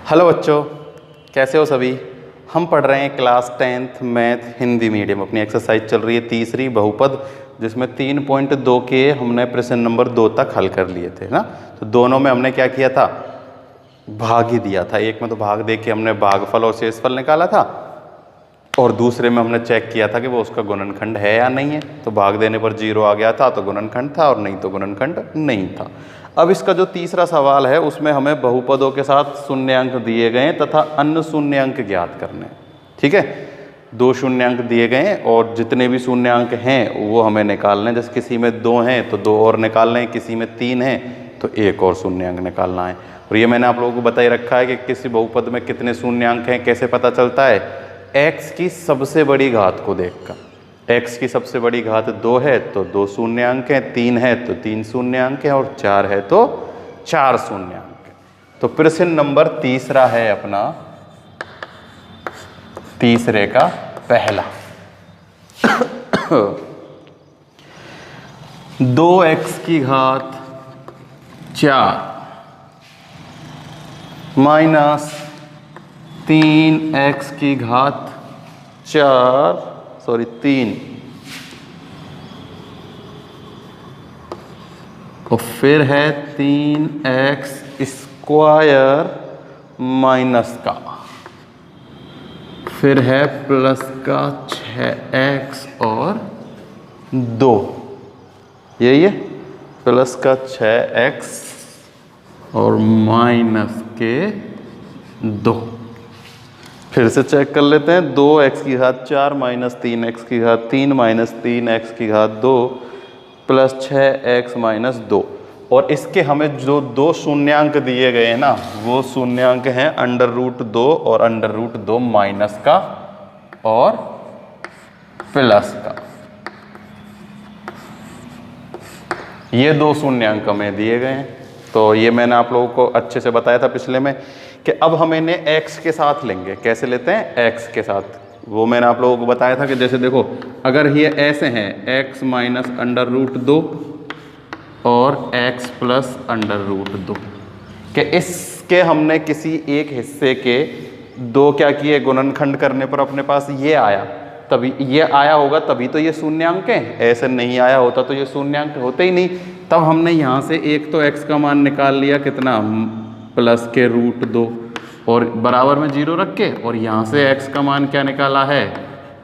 Hello बच्चों, कैसे हो सभी। हम पढ़ रहे हैं class 10th math Hindi medium. अपनी एक्सरसाइज चल रही है तीसरी बहुपद, जिसमें 3.2 के हमने प्रश्न नंबर 2 तक हल कर लिए थे ना। तो दोनों में हमने क्या किया था, भाग ही दिया था। एक में तो भाग दे के हमने भागफल और शेषफल निकाला था, और दूसरे में हमने चेक किया था कि वो उसका गुणनखंड है या नहीं है। तो भाग देने पर 0 आ गया था तो गुणनखंड था, और नहीं तो गुणनखंड नहीं था। अब इसका जो तीसरा सवाल है उसमें हमें बहुपदों के साथ शून्यांक दिए गए तथा अन्य शून्यांक ज्ञात करने हैं। ठीक है, 2 शून्यांक दिए गए हैं और जितने भी शून्यांक हैं वो हमें निकालने हैं। जैसे किसी में 2 हैं तो 2 और निकालने हैं, किसी में 3 हैं तो 1 और शून्यांक निकालना है। और ये मैंने आप लोगों को बता ही रखा है कि किसी बहुपद में कितने शून्यांक हैं कैसे पता चलता है, x की सबसे बड़ी घात को देखकर। x की सबसे बड़ी घात 2 है तो 2 शून्यांक हैं, 3 है तो 3 शून्यांक हैं, और 4 है तो 4 शून्यांक हैं। तो प्रश्न नंबर तीसरा है अपना, तीसरे का पहला 2x की घात 4 माइनस 3x की घात 3 और फिर है 3x स्क्वायर माइनस का, फिर है प्लस का 6x और 2, यही है प्लस का 6x और माइनस के 2। फिर से चेक कर लेते हैं, 2x की घात 4 माइनस 3x की घात 3 माइनस 3x की घात 2 प्लस 6x माइनस 2। और इसके हमें जो 2 शून्यांक दिए गए हैं ना, वो शून्यांक हैं √2 और √2 माइनस का और प्लस का। ये 2 शून्यांक हमें दिए गए हैं। तो ये मैंने आप लोगों को अच्छे से बताया था पिछले में कि अब हम इन्हें x के साथ लेंगे। कैसे लेते हैं, x के साथ। वो मैंने आप लोगों को बताया था कि जैसे देखो, अगर ये ऐसे हैं x माइनस √2 और x प्लस √2 कि इसके हमने किसी एक हिस्से के 2 क्या किए, गुणनखंड करने पर अपने पास ये आया, तभी ये आया होगा तभी तो ये शून्यांक है। ऐसे नहीं आया होता तो ये शून्यांक होते ही नहीं। तब हमने यहाँ से एक तो x का मान निकाल लिया, कितना, प्लस के √2 और बराबर में 0 रख के, और यहाँ से x का मान क्या निकाला है,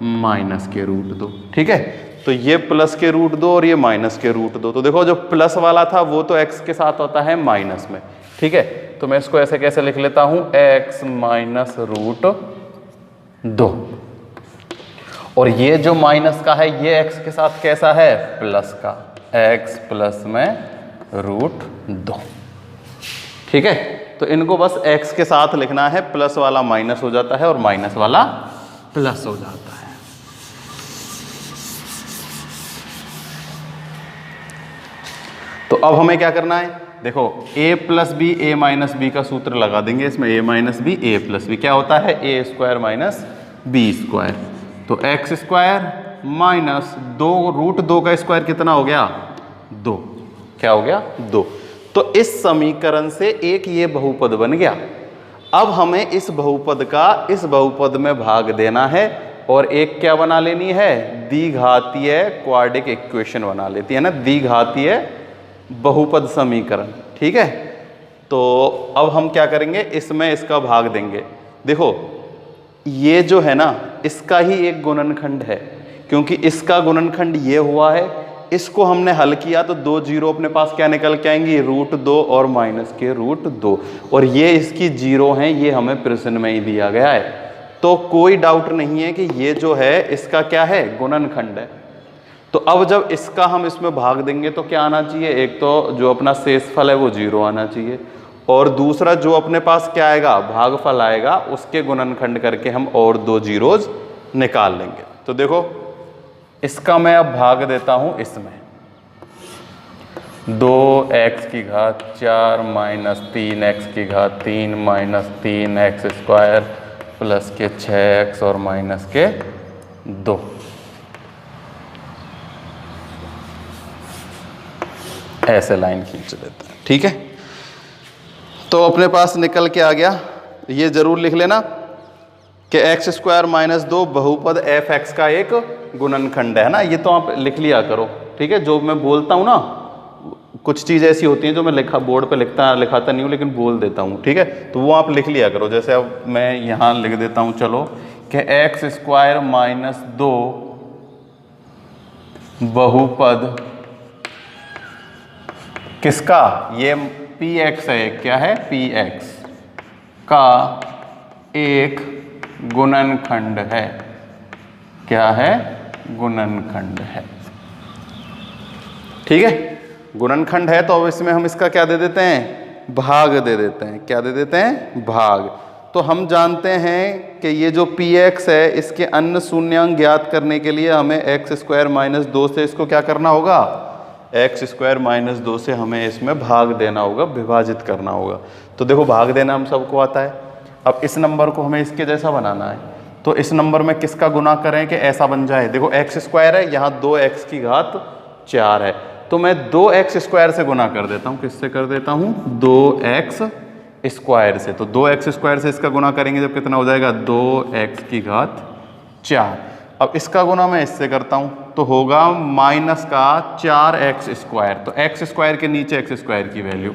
माइनस के √2। ठीक है, तो ये प्लस के √2 और ये माइनस के √2। तो देखो जो प्लस वाला था वो तो x के साथ होता है माइनस में। ठीक है, तो मैं इसको ऐसे कैसे लिख लेता हूँ, x माइनस √2, और ये जो माइनस का है ये x के साथ कैसा है, प्लस का, x प्लस में √2। ठीक है, तो इनको बस x के साथ लिखना है, प्लस वाला माइनस हो जाता है और माइनस वाला प्लस हो जाता है। तो अब हमें क्या करना है, देखो a plus B A minus B का सूत्र लगा देंगे इसमें। a minus B A plus B क्या होता है, a square minus B square. तो x स्क्वायर माइनस 2 √2 का स्क्वायर कितना हो गया, 2। क्या हो गया, 2। तो इस समीकरण से एक ये बहुपद बन गया। अब हमें इस बहुपद का इस बहुपद में भाग देना है, और एक क्या बना लेनी है, द्विघातीय क्वाड्रिक इक्वेशन बना लेती है ना, द्विघातीय बहुपद समीकरण। ठीक है, तो अब हम क्या करेंगे, इसमें इसका भाग देंगे। देखो ये जो है ना, इसका ही एक गुणनखंड है, क्योंकि इसका गुणनखंड ये हुआ है। इसको हमने हल किया तो 2 0 अपने पास क्या निकल के आएंगी, √2 और माइनस के √2, और ये इसकी 0 हैं, ये हमें प्रश्न में ही दिया गया है। तो कोई डाउट नहीं है कि ये जो है इसका क्या है, गुणनखंड है। तो अब जब इसका हम इसमें भाग देंगे तो क्या आना चाहिए, एक तो जो अपना शेषफल है वो 0 आना चाहिए, और दूसरा जो अपने पास क्या आएगा, भागफल आएगा, उसके गुणनखंड करके हम और 2 0s निकाल लेंगे। तो देखो इसका मैं अब भाग देता हूं इसमें, 2x की घात 4 माइनस 3x की घात 3 माइनस 3x स्क्वायर प्लस के 6x और माइनस के 2। ऐसे लाइन खींच लेते हैं। ठीक है, तो अपने पास निकल के आ गया तो ये जरूर लिख लेना कि एक्स स्क्वायर माइनस 2 बहुपद एफ एक्स का एक गुणनखंड है ना। ये तो आप लिख लिया करो, ठीक है। जो मैं बोलता हूँ ना, कुछ चीज़ ऐसी होती हैं जो मैं बोर्ड पे लिखाता नहीं हूँ, लेकिन बोल देता हूँ, ठीक है। तो वो आप लिख लिया करो। जैसे अब मैं यहाँ लिख देता हूँ, चलो, कि एक्स स्क्वायर माइनस 2 बहुपद किसका, ये पी एक्स है, क्या है, पी एक्स का एक गुणनखंड है। क्या है, गुणनखंड है, ठीक है। गुणनखंड है तो अब इसमें हम इसका क्या दे देते हैं, भाग दे देते हैं। क्या दे देते हैं, भाग। तो हम जानते हैं कि ये जो पी एक्स है, इसके अन्य शून्यांक ज्ञात करने के लिए हमें एक्स स्क्वायर माइनस 2 से इसको क्या करना होगा, एक्स स्क्वायर माइनस 2 से हमें इसमें भाग देना होगा, विभाजित करना होगा। तो देखो भाग देना हम सबको आता है। अब इस नंबर को हमें इसके जैसा बनाना है, तो इस नंबर में किसका गुना करें कि ऐसा बन जाए। देखो एक्स स्क्वायर है, यहाँ 2x की घात 4 है, तो मैं 2x स्क्वायर से गुना कर देता हूँ। किससे कर देता हूँ, 2x स्क्वायर से। तो 2x स्क्वायर से इसका गुना करेंगे जब कितना हो जाएगा, 2x की घात 4। अब इसका गुना मैं इससे करता हूँ तो होगा माइनस का 4x स्क्वायर। तो x स्क्वायर के नीचे x स्क्वायर की वैल्यू,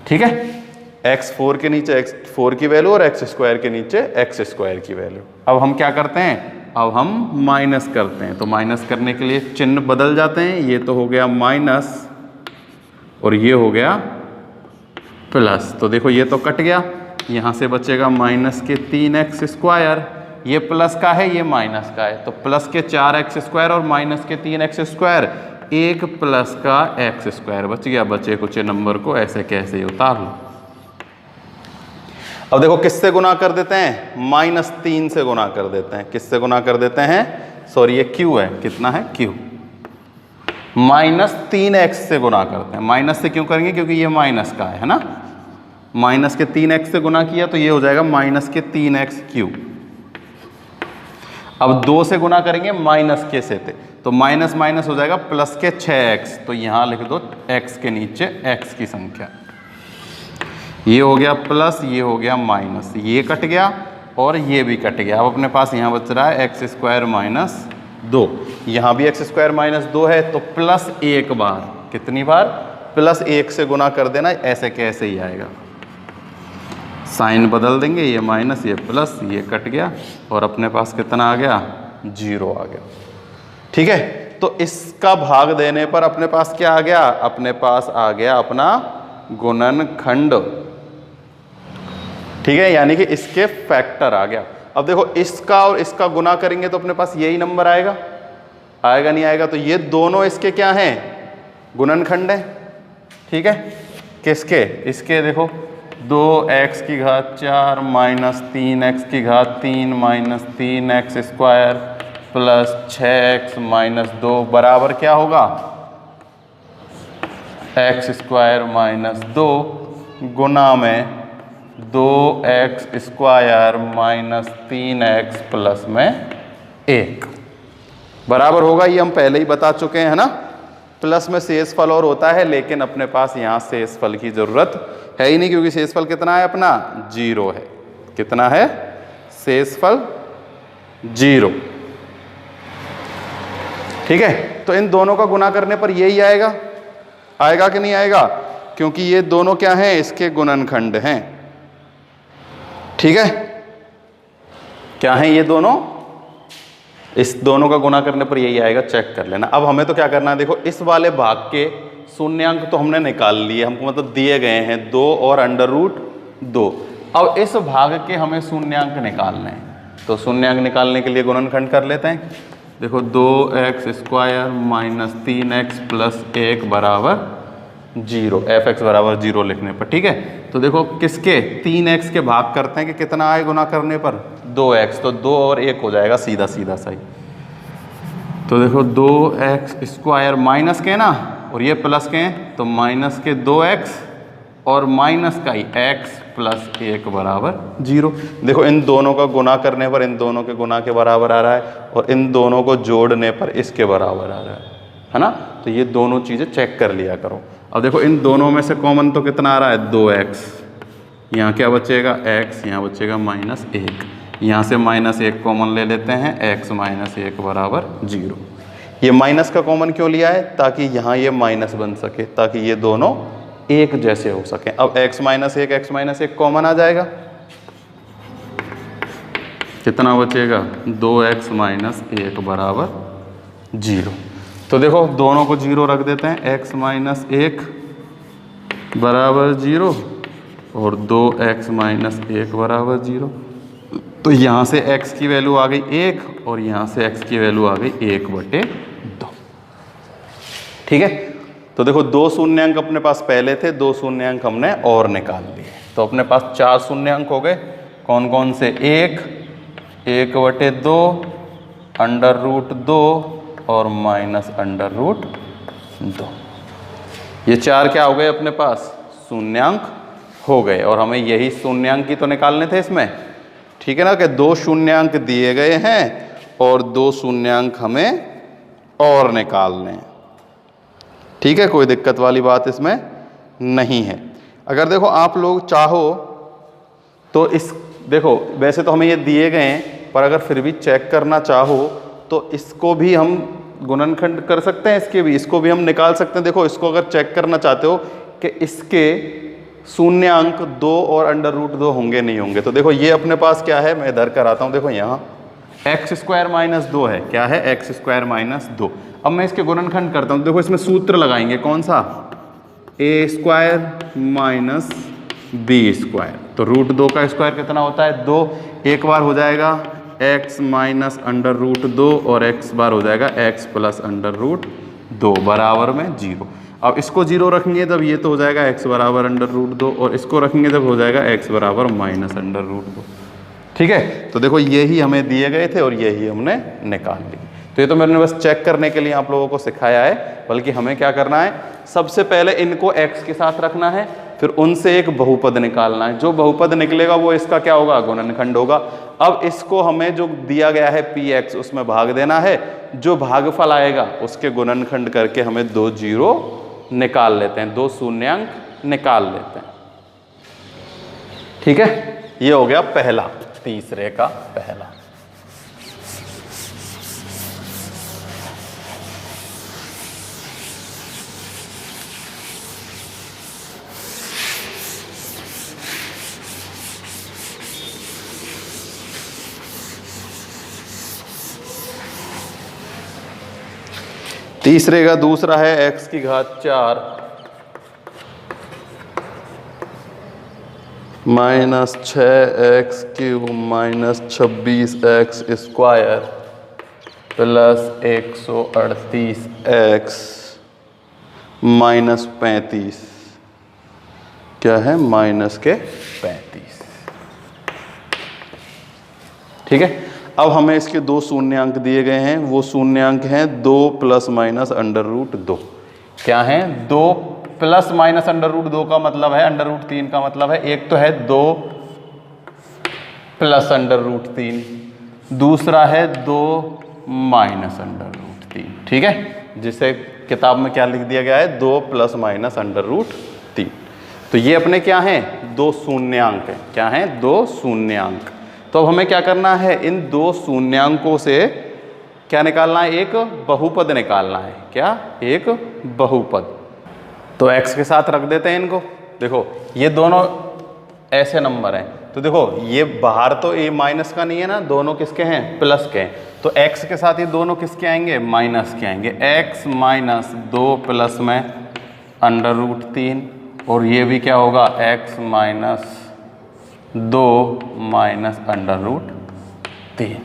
ठीक है। x4 के नीचे x4 की वैल्यू और x स्क्वायर के नीचे x स्क्वायर की वैल्यू। अब हम क्या करते हैं, अब हम माइनस करते हैं। तो माइनस करने के लिए चिन्ह बदल जाते हैं। ये तो हो गया माइनस और ये हो गया प्लस। तो देखो ये तो कट गया, यहाँ से बचेगा माइनस के 3x स्क्वायर। ये प्लस का है, ये माइनस का है, तो प्लस के 4x स्क्वायर और माइनस के 3x स्क्वायर, एक प्लस का x स्क्वायर बच गया। बचे कुछ नंबर को ऐसे कैसे उतार लो। अब देखो किससे गुना कर देते हैं, -3 से गुना कर देते हैं। किससे गुना कर देते हैं, सॉरी ये q है, कितना है q, -3x से गुना करते हैं। माइनस से क्यों करेंगे, क्योंकि ये माइनस का है ना। माइनस के 3x से गुना किया तो ये हो जाएगा माइनस के 3x क्यूब। अब 2 से गुना करेंगे माइनस के से थे, तो माइनस माइनस हो जाएगा प्लस के 6x। तो यहाँ लिख दो x के नीचे x की संख्या। ये हो गया प्लस, ये हो गया माइनस, ये कट गया और ये भी कट गया। अब अपने पास यहाँ बच रहा है एक्स स्क्वायर माइनस 2। यहाँ भी एक्स स्क्वायर माइनस 2 है, तो प्लस 1 बार, कितनी बार, प्लस 1 से गुना कर देना। ऐसे कैसे ही आएगा, साइन बदल देंगे, ये माइनस ये प्लस, ये कट गया और अपने पास कितना आ गया, 0 आ गया, ठीक है। तो इसका भाग देने पर अपने पास क्या आ गया, अपने पास आ गया अपना गुणनखंड, ठीक है, यानी कि इसके फैक्टर आ गया। अब देखो इसका और इसका गुना करेंगे तो अपने पास यही नंबर आएगा, आएगा नहीं आएगा। तो ये दोनों इसके क्या हैं, गुणनखंड है, ठीक है। किसके, इसके देखो 2x की घात 4 माइनस 3x की घात 3 minus 3x square plus 6x minus 2 बराबर क्या होगा, x स्क्वायर माइनस 2 गुना में 2x square minus 3x plus में 1 बराबर होगा। ये हम पहले ही बता चुके हैं, है ना। प्लस में शेषफल और होता है, लेकिन अपने पास यहाँ शेषफल की जरूरत है ही नहीं, क्योंकि शेषफल कितना है अपना, 0 है। कितना है शेषफल, 0, ठीक है। तो इन दोनों का गुना करने पर यही आएगा, आएगा कि नहीं आएगा, क्योंकि ये दोनों क्या हैं, इसके गुणनखंड हैं, ठीक है। क्या हैं ये दोनों, इस दोनों का गुना करने पर यही आएगा, चेक कर लेना। अब हमें तो क्या करना है, देखो इस वाले भाग के शून्यांक तो हमने निकाल लिए, हमको मतलब दिए गए हैं 2 और √2। अब इस भाग के हमें शून्यांक निकालने हैं, तो शून्यांक निकालने के लिए गुणनखंड कर लेते हैं। देखो 2x square minus 3x plus 1 बराबर 0, fx बराबर 0 लिखने पर, ठीक है। तो देखो किसके, 3x के भाग करते हैं कि कितना आए गुना करने पर, 2x, तो 2 और 1 हो जाएगा सीधा सीधा सही। तो देखो 2x स्क्वायर माइनस के ना, और ये प्लस के हैं, तो माइनस के 2x और माइनस का ही x प्लस 1 बराबर 0। देखो इन दोनों का गुना करने पर इन दोनों के गुना के बराबर आ रहा है, और इन दोनों को जोड़ने पर इसके बराबर आ रहा है ना। तो ये दोनों चीज़ें चेक कर लिया करो। अब देखो इन दोनों में से कॉमन तो कितना आ रहा है, 2x, यहाँ क्या बचेगा x, यहाँ बचेगा -1, यहाँ से -1 कॉमन ले लेते हैं, x -1 बराबर 0। ये माइनस का कॉमन क्यों लिया है? ताकि यहाँ ये माइनस बन सके, ताकि ये दोनों एक जैसे हो सके। अब x -1 कॉमन आ जाएगा, कितना बचेगा? 2x -1 बराबर 0। तो देखो दोनों को 0 रख देते हैं, x -1 बराबर 0 और 2x -1 बराबर 0। तो यहाँ से x की वैल्यू आ गई 1 और यहाँ से x की वैल्यू आ गई 1/2। ठीक है, तो देखो 2 शून्यांक अपने पास पहले थे, 2 शून्यांक हमने और निकाल लिए। तो अपने पास 4 शून्यांक हो गए। कौन कौन से? 1, 1/2, √2 और -√2। ये 4 क्या हो गए अपने पास? शून्यांक हो गए। और हमें यही शून्यांक ही तो निकालने थे इसमें, ठीक है ना, कि 2 शून्यांक दिए गए हैं और 2 शून्यांक हमें और निकालने हैं। ठीक है, कोई दिक्कत वाली बात इसमें नहीं है। अगर देखो आप लोग चाहो तो इस, देखो वैसे तो हमें ये दिए गए हैं, पर अगर फिर भी चेक करना चाहो तो इसको भी हम गुणनखंड कर सकते हैं, इसको भी हम निकाल सकते हैं। देखो इसको अगर चेक करना चाहते हो कि इसके शून्यांक 2 और √2 होंगे नहीं होंगे, तो देखो ये अपने पास क्या है, मैं इधर कराता हूँ। देखो यहाँ x² - 2 है, क्या है? x² - 2। अब मैं इसके गुणनखंड करता हूँ। देखो इसमें सूत्र लगाएंगे, कौन सा? a² - b²। तो √2 का स्क्वायर कितना होता है? 2। एक बार हो जाएगा x -√2 और x बार हो जाएगा x +√2 बराबर में 0। अब इसको 0 रखेंगे तब ये तो हो जाएगा x बराबर √2 और इसको रखेंगे तब हो जाएगा x बराबर -√2। ठीक है, तो देखो यही हमें दिए गए थे और यही हमने निकाल ली। तो ये तो मैंने बस चेक करने के लिए आप लोगों को सिखाया है, बल्कि हमें क्या करना है, सबसे पहले इनको x के साथ रखना है, फिर उनसे एक बहुपद निकालना है। जो बहुपद निकलेगा वो इसका क्या होगा? गुणनखंड होगा। अब इसको हमें जो दिया गया है px, उसमें भाग देना है। जो भागफल आएगा उसके गुणनखंड करके हमें 2 0 निकाल लेते हैं, 2 शून्यांक निकाल लेते हैं। ठीक है, ये हो गया पहला, तीसरे का पहला। तीसरे का दूसरा है x की घात 4 -6x³ -26x² +138x -35। क्या है? -35। ठीक है, अब हमें इसके 2 शून्यांक दिए गए हैं। वो शून्यांक हैं 2 ± √2। क्या है? 2 ± √2 का मतलब है √3 का मतलब है, एक तो है 2 + √3, दूसरा है 2 -√3। ठीक है, जिसे किताब में क्या लिख दिया गया है? 2 ± √3। तो ये अपने क्या हैं? 2 शून्यांक हैं। क्या हैं? 2 शून्यांक। तो अब हमें क्या करना है? इन 2 शून्यांकों से क्या निकालना है? एक बहुपद निकालना है। क्या? एक बहुपद। तो x के साथ रख देते हैं इनको। देखो ये दोनों ऐसे नंबर हैं, तो देखो ये बाहर तो a माइनस का नहीं है ना, दोनों किसके हैं? प्लस के हैं। तो x के साथ ये दोनों किसके आएंगे? माइनस के आएंगे। x - 2 प्लस में √3 और ये भी क्या होगा? x - 2 -√3।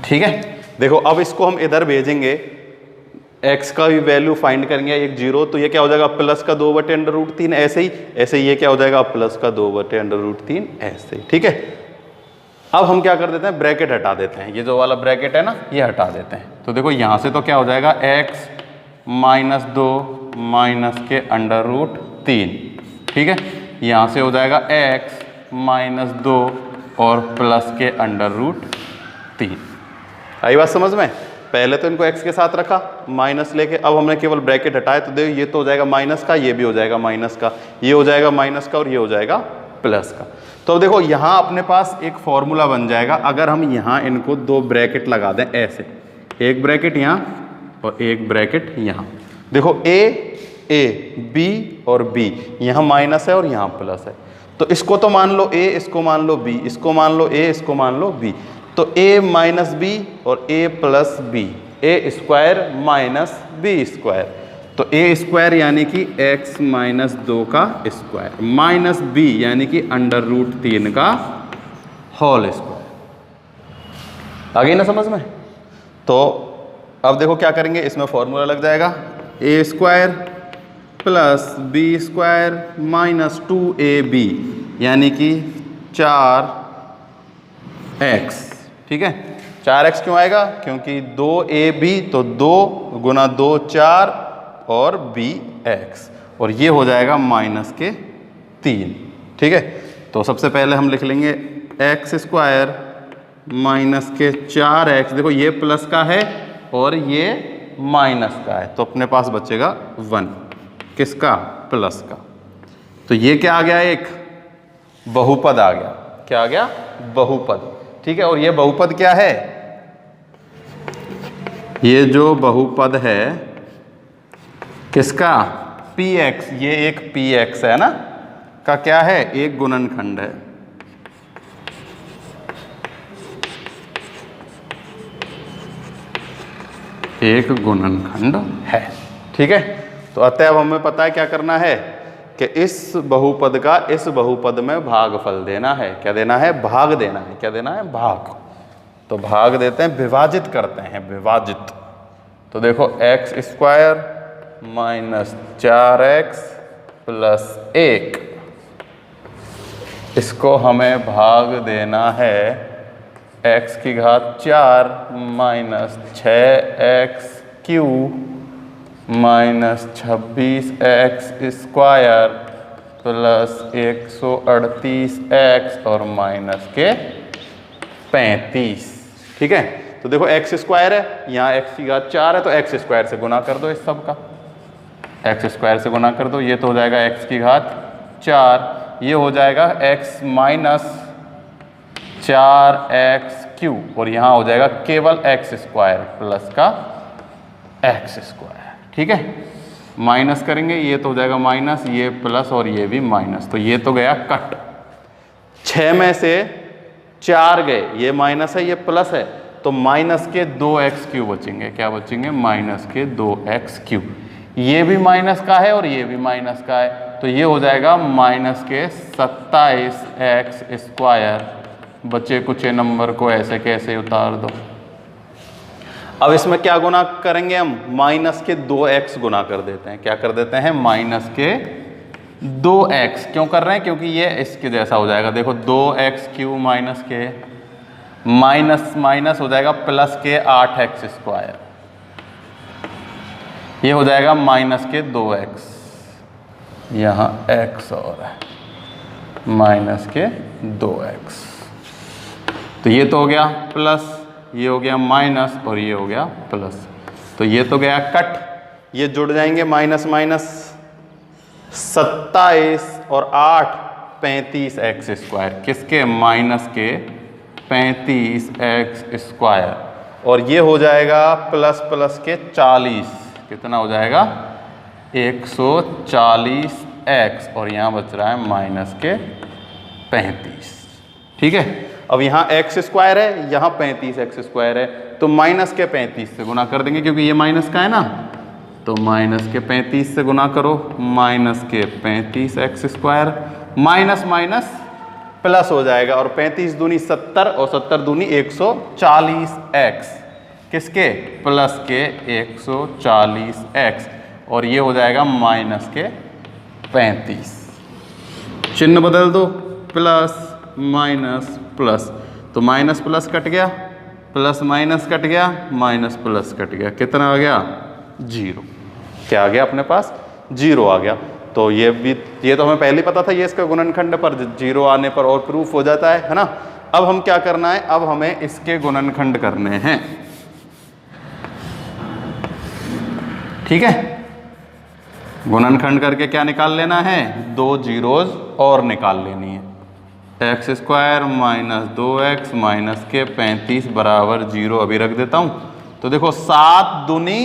ठीक है, देखो अब इसको हम इधर भेजेंगे, x का भी वैल्यू फाइंड करेंगे, एक 0, तो ये क्या हो जाएगा? प्लस का 2/√3। ऐसे ही ये क्या हो जाएगा? प्लस का 2/√3 ऐसे ही। ठीक है, अब हम क्या कर देते हैं? ब्रैकेट हटा देते हैं। ये जो वाला ब्रैकेट है ना, ये हटा देते हैं। तो देखो यहाँ से तो क्या हो जाएगा? x - 2 -√3। ठीक है, यहाँ से हो जाएगा x - 2 और प्लस के √3। आई बात समझ में? पहले तो इनको x के साथ रखा माइनस लेके, अब हमने केवल ब्रैकेट हटाए तो देखो ये तो हो जाएगा माइनस का, ये भी हो जाएगा माइनस का, ये हो जाएगा माइनस का और ये हो जाएगा प्लस का। तो अब देखो यहाँ अपने पास एक फॉर्मूला बन जाएगा अगर हम यहाँ इनको दो ब्रैकेट लगा दें ऐसे, एक ब्रैकेट यहाँ और एक ब्रैकेट यहाँ। देखो ए बी और बी, यहाँ माइनस है और यहाँ प्लस है, तो इसको तो मान लो a, इसको मान लो b, इसको मान लो a, इसको मान लो b, तो a माइनस बी और a plus B, A square minus B square, तो a स्क्वायर यानी कि x माइनस 2 का स्क्वायर माइनस b यानी कि अंडर रूट 3 का होल स्क्वायर। आ गई ना समझ में? तो अब देखो क्या करेंगे, इसमें फॉर्मूला लग जाएगा a square plus B square minus 2ab यानी कि 4x। ठीक है, 4x क्यों आएगा? क्योंकि 2ab तो 2 गुना 2 4 और bx, और ये हो जाएगा माइनस के 3। ठीक है, तो सबसे पहले हम लिख लेंगे x स्क्वायर माइनस के 4x, देखो ये प्लस का है और ये माइनस का है, तो अपने पास बचेगा 1, किसका? प्लस का। तो ये क्या आ गया? एक बहुपद आ गया। क्या आ गया? बहुपद। ठीक है, और ये बहुपद क्या है? ये जो बहुपद है किसका? px, ये एक px है ना, का क्या है? एक गुणनखंड है। एक गुणनखंड है। ठीक है, तो अतः हमें पता है क्या करना है कि इस बहुपद का इस बहुपद में भागफल देना है। क्या देना है? भाग देना है। क्या देना है? भाग। तो भाग देते हैं, विभाजित करते हैं, विभाजित। तो देखो x square minus 4x plus 1, इसको हमें भाग देना है x की घात 4 minus 6x cube minus 26x square plus 138x और माइनस के 35। ठीक है, तो देखो x स्क्वायर है, यहाँ x की घात 4 है, तो x स्क्वायर से गुना कर दो इस सब का, x स्क्वायर से गुना कर दो, ये तो हो जाएगा x की घात 4, ये हो जाएगा x माइनस 4x क्यूब, और यहाँ हो जाएगा केवल x स्क्वायर प्लस का x स्क्वायर। ठीक है, माइनस करेंगे, ये तो हो जाएगा माइनस, ये प्लस और ये भी माइनस, तो ये तो गया कट। 6 में से 4 गए, ये माइनस है ये प्लस है, तो माइनस के 2x क्यूब बचेंगे। क्या बचेंगे? माइनस के 2x क्यूब। ये भी माइनस का है और ये भी माइनस का है, तो ये हो जाएगा माइनस के 27x स्क्वायर। बचे कुछ नंबर को ऐसे कैसे उतार दो। अब इसमें क्या गुना करेंगे हम? माइनस के 2x गुना कर देते हैं। क्या कर देते हैं? माइनस के 2x। क्यों कर रहे हैं? क्योंकि ये इसके जैसा हो जाएगा। देखो 2x क्यूब माइनस के माइनस माइनस हो जाएगा प्लस के 8x स्क्वायर, ये हो जाएगा माइनस के 2x, यहाँ x और है माइनस के 2x, तो ये तो हो गया प्लस, ये हो गया माइनस और ये हो गया प्लस, तो ये तो गया कट, ये जुड़ जाएंगे माइनस माइनस 27 और 8 35x स्क्वायर, किसके? माइनस के 35x स्क्वायर, और ये हो जाएगा प्लस प्लस के 40, कितना हो जाएगा? 140x, और यहाँ बच रहा है माइनस के 35। ठीक है, अब यहाँ x स्क्वायर है, यहाँ 35x स्क्वायर है, तो माइनस के 35 से गुना कर देंगे, क्योंकि ये माइनस का है ना, तो माइनस के 35 से गुना करो, माइनस के 35x square, minus minus plus हो जाएगा, और 35 दूनी 70 और 70 दूनी 140x, किसके? प्लस के 140x, और ये हो जाएगा माइनस के 35। चिन्ह बदल दो, प्लस माइनस प्लस, तो माइनस प्लस कट गया, प्लस माइनस कट गया, माइनस प्लस कट गया, कितना आ गया? 0। क्या आ गया अपने पास? 0 आ गया। तो ये भी, ये तो हमें पहले ही पता था, ये इसका गुणनखंड पर 0 आने पर और प्रूफ हो जाता है ना। अब हम क्या करना है? अब हमें इसके गुणनखंड करने हैं। ठीक है, गुणनखंड करके क्या निकाल लेना है, 2 जीरोज और निकाल लेनी है। X square minus 2x minus के 35 बराबर 0 अभी रख देता हूँ। तो देखो 7 दूनी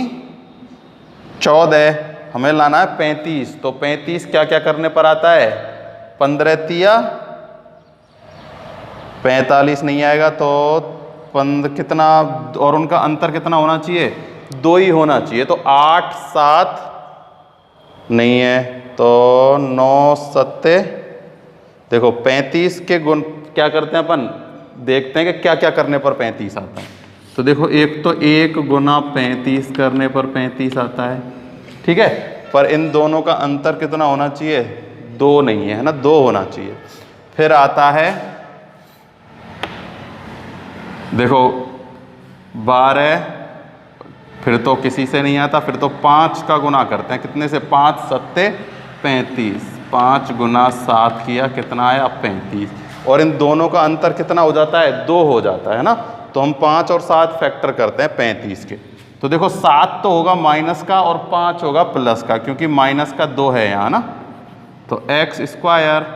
14, हमें लाना है 35। तो 35 क्या क्या करने पर आता है, 15 तिया 45 नहीं आएगा तो कितना, और उनका अंतर कितना होना चाहिए, 2 ही होना चाहिए। तो 8 7 नहीं है तो 9 7, देखो 35 के गुण क्या करते हैं अपन, देखते हैं कि क्या क्या करने पर 35 आता है। तो देखो एक तो 1 गुना 35 करने पर 35 आता है, ठीक है, पर इन दोनों का अंतर कितना होना चाहिए, 2 नहीं है ना, 2 होना चाहिए। फिर आता है देखो 12, फिर तो किसी से नहीं आता, फिर तो 5 का गुना करते हैं, कितने से, 5 7 35, 5 गुना 7 किया कितना आया 35, और इन दोनों का अंतर कितना हो जाता है, 2 हो जाता है ना। तो हम 5 और 7 फैक्टर करते हैं 35 के। तो देखो 7 तो होगा माइनस का और 5 होगा प्लस का, क्योंकि माइनस का 2 है यहाँ ना। तो x square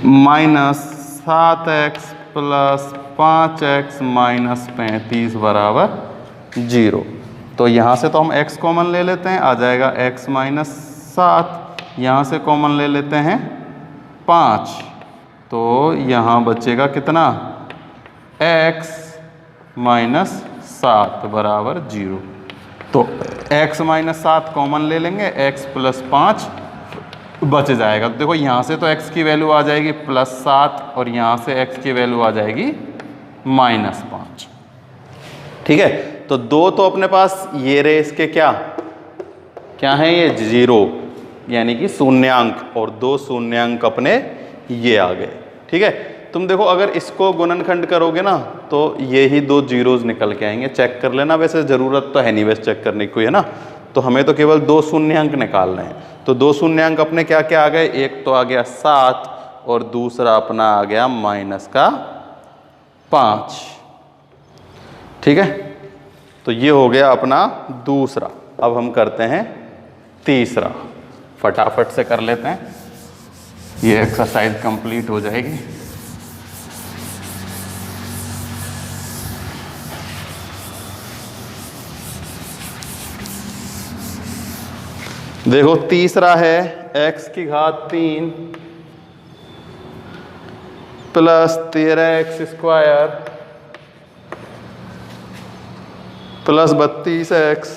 minus 7x plus 5x minus 35 बराबर 0। तो यहाँ से तो हम x कॉमन ले लेते हैं, आ जाएगा x माइनस 7, यहाँ से कॉमन ले लेते हैं 5, तो यहाँ बचेगा कितना, x माइनस 7 बराबर 0। तो x माइनस 7 कॉमन ले लेंगे, x प्लस 5 बच जाएगा। तो देखो यहाँ से तो x की वैल्यू आ जाएगी +7 और यहाँ से x की वैल्यू आ जाएगी -5, ठीक है। तो 2 तो अपने पास ये रहे, इसके क्या क्या है, ये 0 यानी कि शून्यांक, और 2 शून्यांक अपने ये आ गए, ठीक है। तुम देखो अगर इसको गुणनखंड करोगे ना तो ये ही 2 जीरोज निकल के आएंगे, चेक कर लेना, वैसे ज़रूरत तो है नहीं वैसे चेक करने की कोई, है ना। तो हमें तो केवल 2 शून्यांक निकालने हैं। तो 2 शून्यांक अपने क्या क्या आ गए, एक तो आ गया 7 और दूसरा अपना आ गया -5, ठीक है। तो ये हो गया अपना दूसरा। अब हम करते हैं तीसरा, फटाफट से कर लेते हैं, ये एक्सरसाइज कंप्लीट हो जाएगी। देखो तीसरा है x की घात 3 plus 13x square plus 32x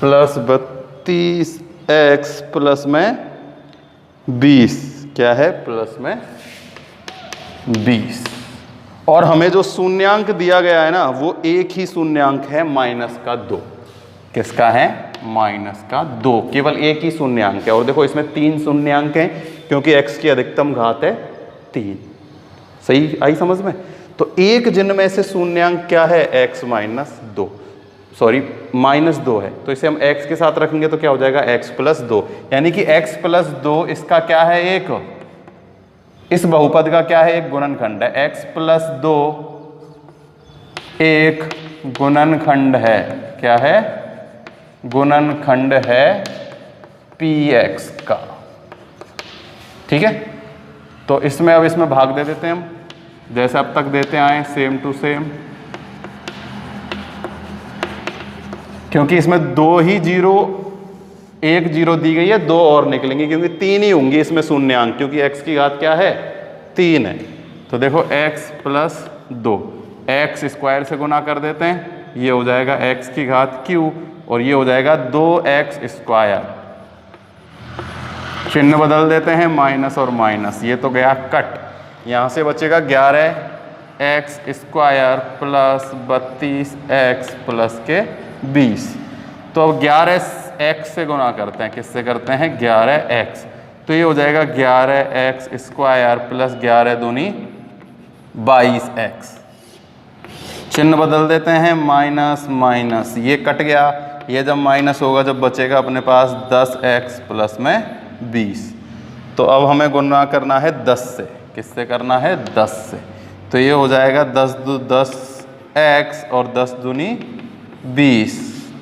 plus 32x plus में 20, क्या है, प्लस में 20। और हमें जो शून्यांक दिया गया है ना वो एक ही शून्यांक है, -2। किसका है, -2, केवल एक ही शून्यांक है। और देखो इसमें 3 शून्यांक हैं क्योंकि x की अधिकतम घात है 3। सही आई समझ में। तो एक जिनमें से शून्यांक क्या है, x -2, सॉरी -2 है, तो इसे हम x के साथ रखेंगे तो क्या हो जाएगा, x + 2, यानी कि x + 2 इसका क्या है, एक, इस बहुपद का क्या है, एक गुणनखंड है। x + 2 एक गुणनखंड है, क्या है, गुणनखंड है px का, ठीक है। तो इसमें अब इसमें भाग दे देते हैं हम, जैसे अब तक देते आए, सेम टू सेम, क्योंकि इसमें 2 ही जीरो, एक जीरो दी गई है, 2 और निकलेंगे क्योंकि 3 ही होंगी इसमें शून्यांक, क्योंकि x की घात क्या है, 3 है। तो देखो x + 2, x स्क्वायर से गुना कर देते हैं, ये हो जाएगा x की घात q और ये हो जाएगा 2x स्क्वायर। चिन्ह बदल देते हैं, माइनस और माइनस, ये तो गया कट, यहाँ से बचेगा 11x square plus 32x plus के 20। तो अब 11x से गुना करते हैं, किससे करते हैं, 11x, तो ये हो जाएगा 11x स्क्वायर प्लस 11 दूनी 22x। चिन्ह बदल देते हैं, माइनस माइनस, ये कट गया, ये जब माइनस होगा जब बचेगा अपने पास 10x प्लस में 20। तो अब हमें गुणा करना है 10 से, किससे करना है, 10 से। तो तो ये हो जाएगा 10 और 10 दूनी 20,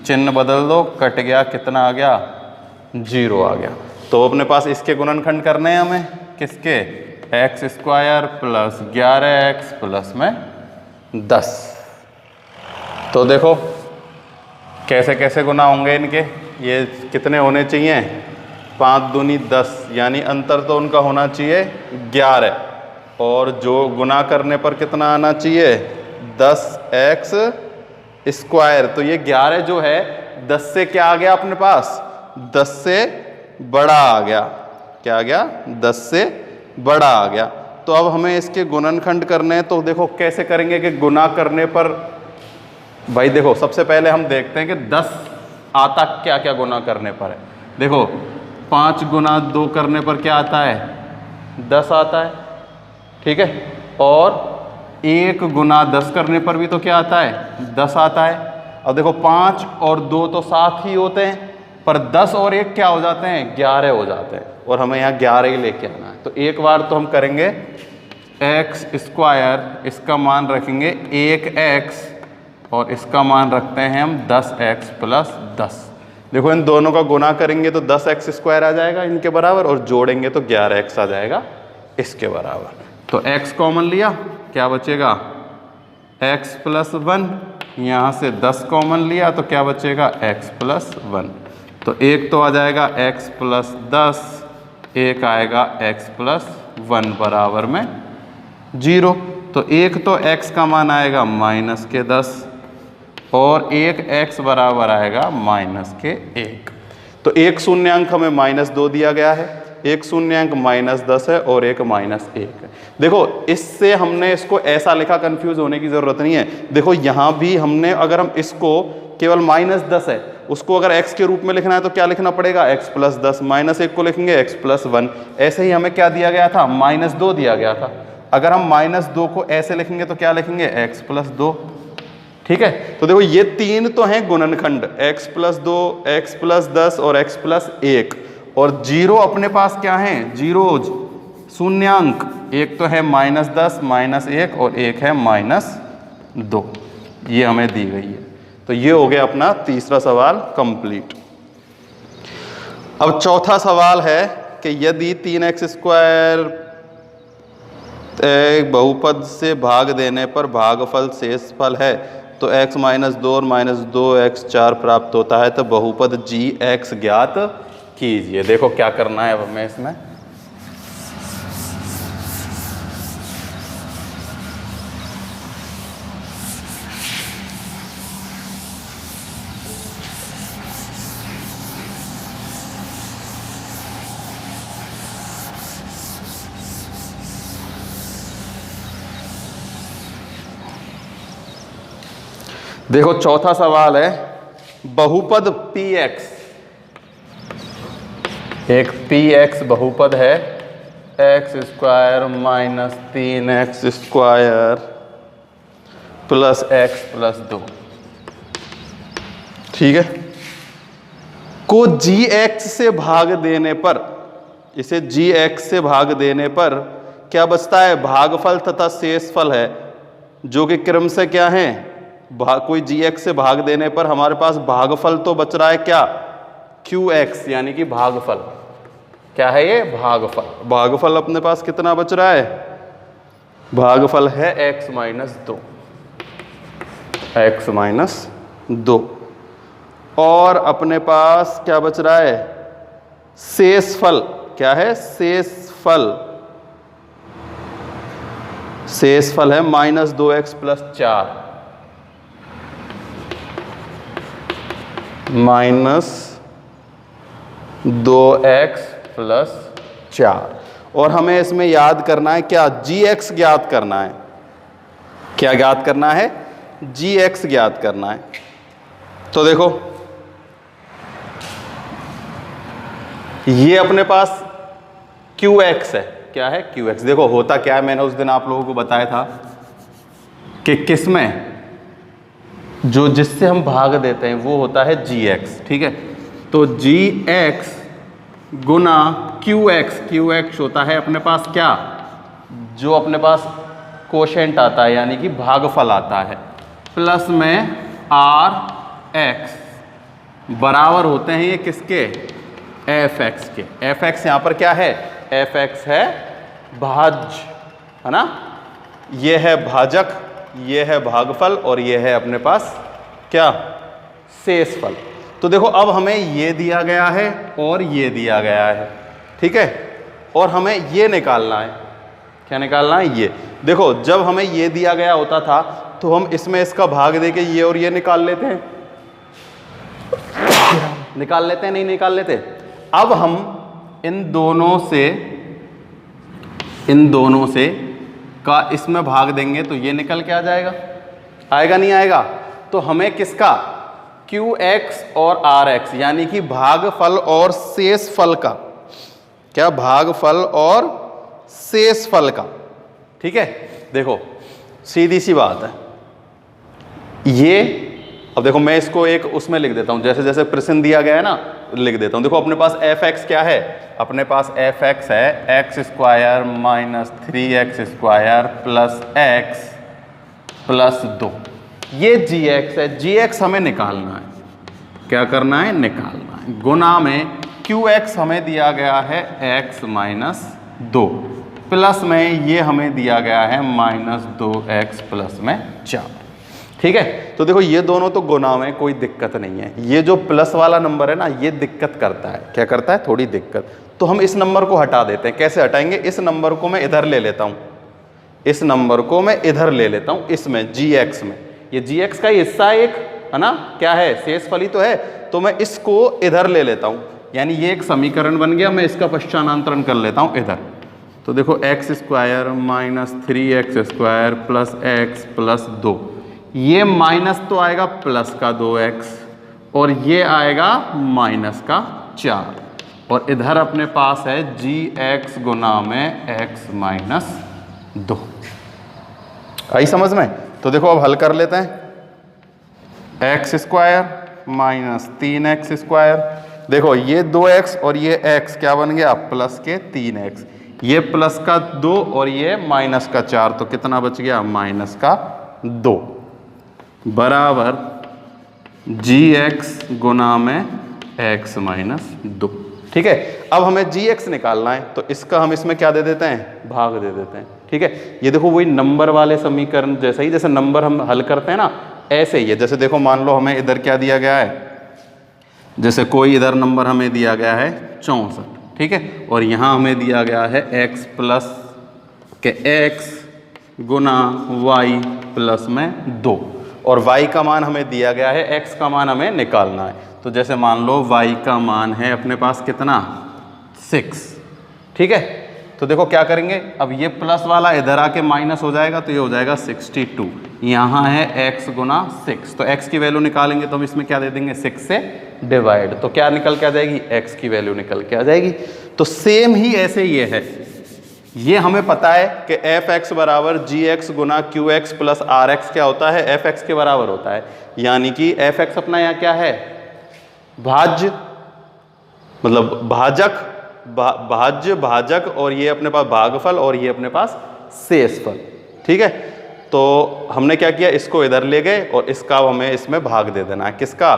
चिन्ह बदल दो, कट गया, कितना आ गया 0 आ गया। तो अपने पास इसके गुणनखंड करने हैं हमें, किसके, x square plus 11x plus में 10। तो देखो कैसे कैसे गुना होंगे इनके, ये कितने होने चाहिए, 5 दूनी 10, यानी अंतर तो उनका होना चाहिए 11, और जो गुना करने पर कितना आना चाहिए 10x स्क्वायर। तो ये 11 जो है 10 से क्या आ गया अपने पास, 10 से बड़ा आ गया, क्या आ गया 10 से बड़ा आ गया। तो अब हमें इसके गुणनखंड करने हैं, तो देखो कैसे करेंगे कि गुना करने पर, भाई देखो सबसे पहले हम देखते हैं कि 10 आता क्या क्या गुना करने पर है। देखो 5 गुना 2 करने पर क्या आता है 10 आता है, ठीक है, और 1 गुना 10 करने पर भी तो क्या आता है 10 आता है। अब देखो 5 और 2 तो 7 ही होते हैं, पर 10 और 1 क्या हो जाते हैं 11 हो जाते हैं, और हमें यहाँ 11 ही लेके आना है। तो एक बार तो हम करेंगे x स्क्वायर, इसका मान रखेंगे 1x और इसका मान रखते हैं हम 10x प्लस 10। देखो इन दोनों का गुना करेंगे तो 10x स्क्वायर आ जाएगा इनके बराबर, और जोड़ेंगे तो 11x आ जाएगा इसके बराबर। तो x कॉमन लिया, क्या बचेगा x प्लस 1, यहाँ से 10 कॉमन लिया तो क्या बचेगा x प्लस 1। तो एक तो आ जाएगा x प्लस 10, एक आएगा x प्लस 1 बराबर में 0। तो एक तो x का मान आएगा माइनस के 10, और एक x बराबर आएगा माइनस के 1। तो एक शून्यांक हमें -2 दिया गया है, एक शून्यांक -10 है, और एक -1 है। देखो इससे हमने इसको ऐसा लिखा, कंफ्यूज होने की जरूरत नहीं है। देखो यहाँ भी हमने, अगर हम इसको केवल -10 है, उसको अगर x के रूप में लिखना है तो क्या लिखना पड़ेगा x प्लस 10, -1 को लिखेंगे x प्लस 1। ऐसे ही हमें क्या दिया गया था -2 दिया गया था, अगर हम -2 को ऐसे लिखेंगे तो क्या लिखेंगे x प्लस 2, ठीक है। तो देखो ये तीन तो हैं गुणनखंड, x प्लस 2, x प्लस 10 और x प्लस 1, और 0 अपने पास क्या है जीरोज, शून्यांक, एक तो है -10, -1 और एक है -2, ये हमें दी गई है। तो ये हो गया अपना तीसरा सवाल कंप्लीट। अब चौथा सवाल है कि यदि 3x स्क्वायर एक बहुपद से भाग देने पर भागफल शेषफल है, तो x -2 और -2x 4 प्राप्त होता है, तो बहुपद gx ज्ञात कीजिए। देखो क्या करना है अब हमें इसमें, देखो चौथा सवाल है बहुपद px, एक px बहुपद है x square minus 3x square plus x plus 2, ठीक है, को gx से भाग देने पर, इसे gx से भाग देने पर क्या बचता है भागफल तथा शेषफल है, जो कि क्रम से क्या है कोई gx से भाग देने पर हमारे पास भागफल तो बच रहा है क्या qx, यानी कि भागफल क्या है ये भागफल। भागफल अपने पास कितना बच रहा है, भागफल है x माइनस 2, x माइनस 2, और अपने पास क्या बच रहा है शेषफल, क्या है शेषफल, शेषफल है -2x प्लस 4, -2x प्लस 4, और हमें इसमें याद करना है क्या gx ज्ञात करना है, क्या ज्ञात करना है gx ज्ञात करना है। तो देखो ये अपने पास qx है, क्या है qx। देखो होता क्या है, मैंने उस दिन आप लोगों को बताया था कि किसमें जो जिससे हम भाग देते हैं वो होता है gx, ठीक है। तो gx गुना qx, qx होता है अपने पास क्या, जो अपने पास कोशेंट आता है यानी कि भागफल आता है, प्लस में आर एक्स बराबर होते हैं ये किसके, एफ एक्स के। एफ एक्स यहाँ पर क्या है, एफ एक्स है भाज्य, है ना, ये है भाजक, ये है भागफल और ये है अपने पास क्या, शेषफल। तो देखो अब हमें ये दिया गया है और ये दिया गया है, ठीक है, और हमें ये निकालना है। क्या निकालना है, ये। देखो जब हमें ये दिया गया होता था तो हम इसमें इसका भाग देके ये और ये निकाल लेते हैं, निकाल लेते हैं, नहीं निकाल लेते। अब हम इन दोनों से का इसमें भाग देंगे तो ये निकल के आ जाएगा, आएगा नहीं आएगा। तो हमें किसका, क्यू एक्स और आर एक्स यानी कि भागफल और शेषफल का, क्या, भागफल और शेषफल का, ठीक है। देखो सीधी सी बात है ये। अब देखो मैं इसको एक उसमें लिख देता हूं, जैसे जैसे प्रश्न दिया गया है ना लिख देता हूं। देखो अपने पास एफ एक्स क्या है, अपने पास एफ एक्स है x square minus 3x square plus x plus 2। ये जी एक्स है, जी एक्स हमें निकालना है, क्या करना है, निकालना है। गुना में क्यू एक्स हमें दिया गया है x माइनस 2 प्लस में ये हमें दिया गया है माइनस 2x प्लस में 4, ठीक है। तो देखो ये दोनों तो गुना में कोई दिक्कत नहीं है, ये जो प्लस वाला नंबर है ना ये दिक्कत करता है, क्या करता है, थोड़ी दिक्कत। तो हम इस नंबर को हटा देते हैं। कैसे हटाएंगे, इस नंबर को मैं इधर ले लेता हूं, इस नंबर को मैं इधर ले लेता हूं, इसमें जी एक्स में, ये जी एक्स का हिस्सा एक है ना, क्या है, शेषफल ही तो है। तो मैं इसको इधर ले लेता हूं, यानी ये एक समीकरण बन गया, मैं इसका पश्चातांतरण कर लेता हूं इधर। तो देखो x square minus 3x square plus x plus 2, ये माइनस तो आएगा प्लस का 2x और ये आएगा माइनस का 4, और इधर अपने पास है जी एक्स गुना में x माइनस 2। आई समझ में। तो देखो अब हल कर लेते हैं, x square minus 3x square, देखो ये 2x और ये x क्या बन गया, प्लस के 3x, ये प्लस का 2 और ये माइनस का 4, तो कितना बच गया, माइनस का 2 बराबर जी एक्स गुना में x माइनस 2, ठीक है। अब हमें जी एक्स निकालना है तो इसका हम इसमें क्या दे देते हैं, भाग दे देते हैं, ठीक है। ये देखो वही नंबर वाले समीकरण जैसा ही, जैसे नंबर हम हल करते हैं ना ऐसे ही है। जैसे देखो मान लो हमें इधर क्या दिया गया है, जैसे कोई इधर नंबर हमें दिया गया है 64, ठीक है, और यहाँ हमें दिया गया है x प्लस के x गुना y प्लस में 2, और y का मान हमें दिया गया है, x का मान हमें निकालना है। तो जैसे मान लो y का मान है अपने पास कितना, 6, ठीक है। तो देखो क्या करेंगे, अब ये प्लस वाला इधर आके माइनस हो जाएगा तो ये हो जाएगा 62, यहाँ है x गुना 6, तो x की वैल्यू निकालेंगे तो हम इसमें क्या दे देंगे, 6 से डिवाइड, तो क्या निकल के आ जाएगी, x की वैल्यू निकल के आ जाएगी। तो सेम ही ऐसे ये है, ये हमें पता है कि एफ एक्स बराबर जी एक्स गुना Q X plus R X क्या होता है, एफ एक्स के बराबर होता है, यानी कि एफ एक्स अपना यहाँ क्या है, भाज्य, मतलब भाजक, भाज्य भाजक, और ये अपने पास भागफल और ये अपने पास शेषफल, ठीक है। तो हमने क्या किया, इसको इधर ले गए और इसका हमें इसमें भाग दे देना है, किसका,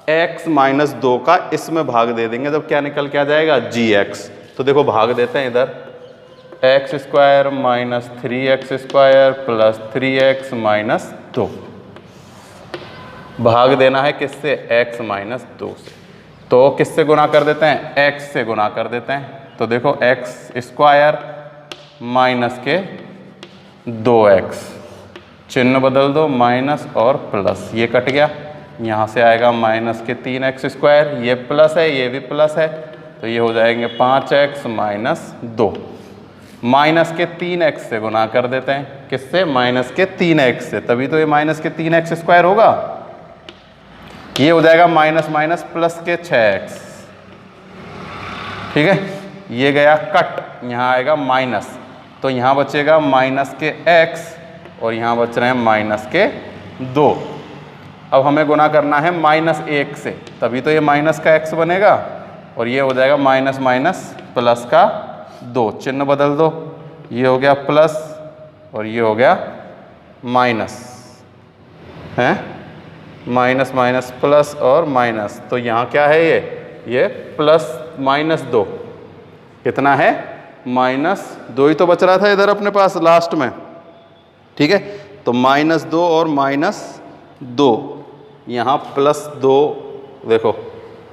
x माइनस 2 का इसमें भाग दे देंगे, जब क्या निकल के आ जाएगा, जी एक्स। तो देखो भाग देते हैं इधर, x square minus 3x square plus 3x minus 2, भाग देना है किससे, x माइनस 2 से। तो किससे गुना कर देते हैं, x से गुना कर देते हैं। तो देखो x स्क्वायर माइनस के 2x, चिन्ह बदल दो, माइनस और प्लस, ये कट गया, यहाँ से आएगा माइनस के 3x स्क्वायर, ये प्लस है ये भी प्लस है, तो ये हो जाएंगे 5x माइनस 2, माइनस के 3x से गुना कर देते हैं, किससे, माइनस के 3x से, तभी तो ये माइनस के 3x स्क्वायर होगा, ये हो जाएगा माइनस माइनस प्लस के 6x, ठीक है। ये गया कट, यहाँ आएगा माइनस, तो यहाँ बचेगा माइनस के x और यहाँ बच रहे हैं माइनस के 2। अब हमें गुना करना है माइनस 1 से, तभी तो ये माइनस का x बनेगा, और ये हो जाएगा माइनस माइनस प्लस का 2, चिन्ह बदल दो, ये हो गया प्लस और ये हो गया माइनस, है माइनस माइनस प्लस और माइनस, तो यहाँ क्या है ये प्लस माइनस 2, कितना है -2 ही तो बच रहा था इधर अपने पास लास्ट में, ठीक है। तो -2 और -2, यहाँ +2, देखो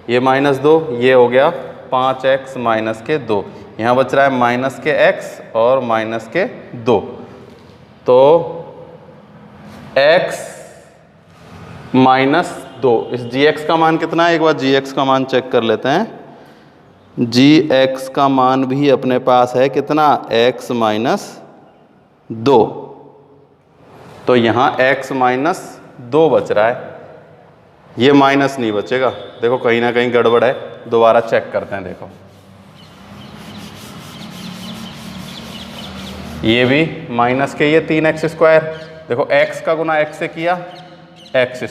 ये -2, ये हो गया 5x माइनस के 2, यहाँ बच रहा है माइनस के x और माइनस के 2, तो x -2, इस gx का मान कितना है, एक बार gx का मान चेक कर लेते हैं। gx का मान भी अपने पास है कितना, x -2, तो यहाँ x -2 बच रहा है, ये माइनस नहीं बचेगा, देखो कहीं ना कहीं गड़बड़ है, दोबारा चेक करते हैं। देखो ये भी माइनस के, ये 3x², देखो x का गुना x से किया x²,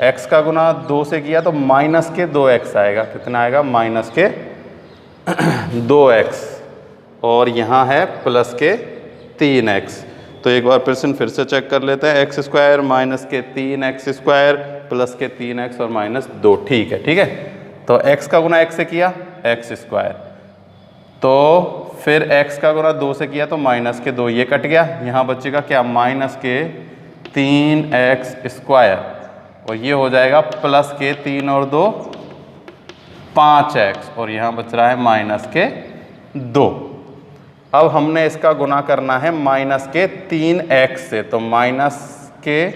x का गुना 2 से किया तो माइनस के 2x आएगा, कितना आएगा माइनस के 2x, और यहाँ है प्लस के 3x। तो एक बार फिर से चेक कर लेते हैं, x² माइनस के 3x² प्लस के 3x और -2, ठीक है, ठीक है। तो x का गुना x से किया x², तो फिर x का गुना 2 से किया तो माइनस के 2, ये कट गया, यहाँ बचेगा क्या माइनस के 3x², और ये हो जाएगा प्लस के 3 और 2 5x, और यहाँ बच रहा है माइनस के 2। अब हमने इसका गुना करना है माइनस के 3x से, तो माइनस के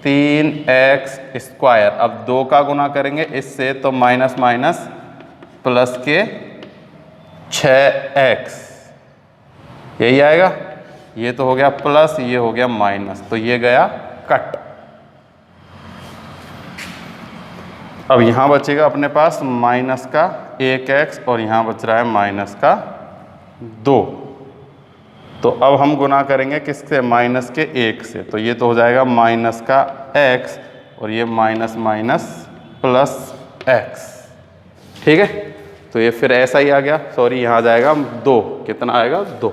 3x², अब 2 का गुना करेंगे इससे तो माइनस माइनस प्लस के 6x, यही आएगा, ये तो हो गया प्लस, ये हो गया माइनस, तो ये गया कट। अब यहाँ बचेगा अपने पास माइनस का 1x और यहाँ बच रहा है माइनस का 2, तो अब हम गुना करेंगे किससे, माइनस के 1 से, तो ये तो हो जाएगा माइनस का x और ये माइनस माइनस प्लस x, ठीक है। तो ये फिर ऐसा ही आ गया, सॉरी यहाँ आ जाएगा 2, कितना आएगा 2।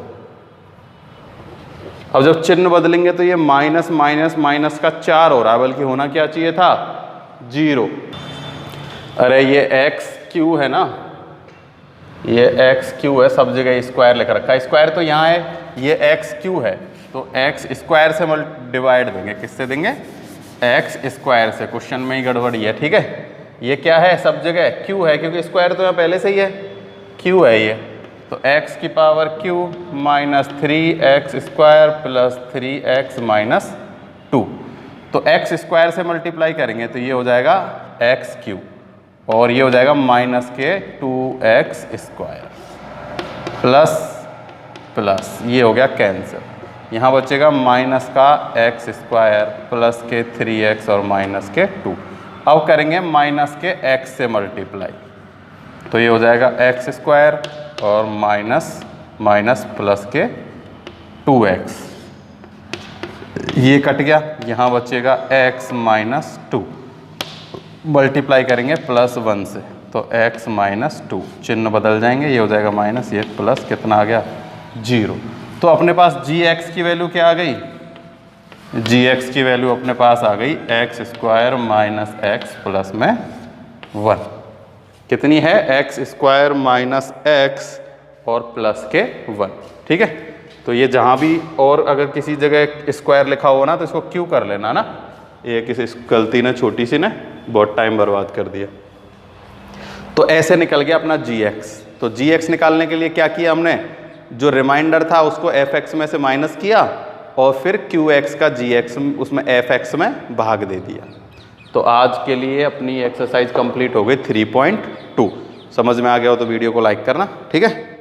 अब जब चिन्ह बदलेंगे तो ये माइनस माइनस माइनस का 4 हो रहा है, बल्कि होना क्या चाहिए था 0। अरे ये x³ है ना, ये x³ है, सब जगह स्क्वायर लिख रखा है, स्क्वायर तो यहाँ है, ये x³ है, तो x² से डिवाइड देंगे, किससे देंगे x² से, क्वेश्चन में ही गड़बड़ी है, ठीक है। ये क्या है, सब जगह q है, क्योंकि स्क्वायर तो यहाँ पहले से ही है, q है ये, तो x की power q -3x² plus 3x -2, तो x² से मल्टीप्लाई करेंगे तो ये हो जाएगा x³ और ये हो जाएगा माइनस के 2x² प्लस प्लस, ये हो गया कैंसिल, यहाँ बचेगा माइनस का x² प्लस के 3x और माइनस के 2। अब करेंगे माइनस के x से मल्टीप्लाई, तो ये हो जाएगा x² और माइनस माइनस प्लस के 2x, ये कट गया, यहाँ बचेगा x -2, मल्टीप्लाई करेंगे +1 से, तो x -2, चिन्ह बदल जाएंगे, ये हो जाएगा माइनस, ये प्लस, कितना आ गया 0। तो अपने पास gx की वैल्यू क्या आ गई, gx की वैल्यू अपने पास आ गई x² माइनस x प्लस में 1, कितनी है x² माइनस x और प्लस के 1, ठीक है। तो ये जहाँ भी और अगर किसी जगह स्क्वायर लिखा हो ना तो इसको क्यों कर लेना ना, ये किसी गलती ने छोटी सी ने बहुत टाइम बर्बाद कर दिया। तो ऐसे निकल गया अपना gx। तो gx निकालने के लिए क्या किया हमने, जो रिमाइंडर था उसको fx में से माइनस किया और फिर qx का gx उसमें fx में भाग दे दिया। तो आज के लिए अपनी एक्सरसाइज कंप्लीट हो गई 3.2। समझ में आ गया हो तो वीडियो को लाइक करना, ठीक है।